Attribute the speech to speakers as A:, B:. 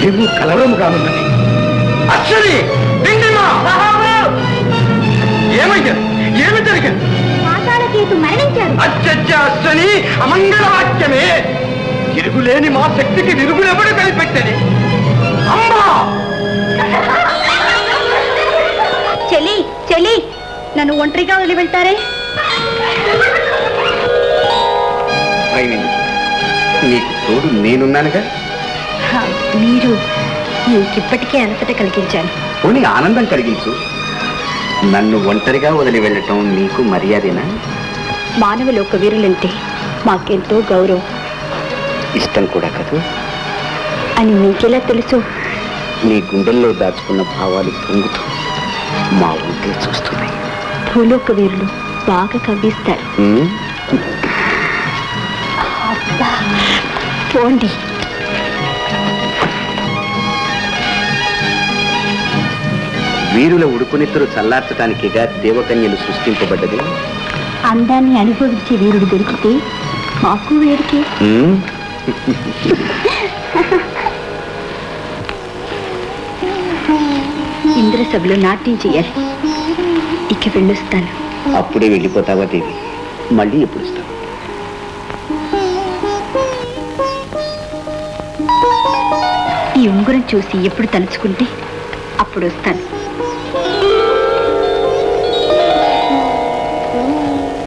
A: రేవు కలవరం కానున్నది. అశ్వని ఏమయ్యారు? ఏమి జరిగింది?
B: పాతాళకేతు మరణించారు.
A: అచ్చచ్చ అశ్వని, అమంగళవాక్యమే. తిరుగులేని మా శక్తికి విరుగులెవడు కనిపెట్టని? అమ్మా!
B: చెలి చెలి, నన్ను ఒంటరిగా వదిలి వెళ్తారే?
A: నీకు తోడు నేనున్నానుగా.
B: మీరు నీకిప్పటికే అలసట కలిగించాను.
A: పోనీ ఆనందం కలిగించు. నన్ను ఒంటరిగా వదిలి వెళ్ళటం నీకు మర్యాదేనా?
B: మానవలోక వీరులంటే మాకెంతో గౌరవం,
A: ఇష్టం కూడా కదూ
B: అని నీకెలా తెలుసు?
A: నీ గుండెల్లో దాచుకున్న భావాలు పొంగుతూ మా ఉంటే చూస్తున్నాయి.
B: భూలోక వీరులు బాగా కవ్విస్తారు. పోండి.
A: వీరుల ఉడుకునెత్తులు చల్లార్చడానికిగా దేవకన్యలు సృష్టింపబడ్డది.
B: అందాన్ని అనుభవించే వీరుడు దొరికితే మాకు వేడికి. ఇంద్రసభలో నాట్యం చెయ్యాలి. ఇక వెళ్ళొస్తాను.
A: అప్పుడే వెళ్ళిపోతావా దేవి? మళ్ళీ ఎప్పుడు ఇస్తావు?
B: ఈ ఉంగరం చూసి ఎప్పుడు తలుచుకుంటే అప్పుడు వస్తాను.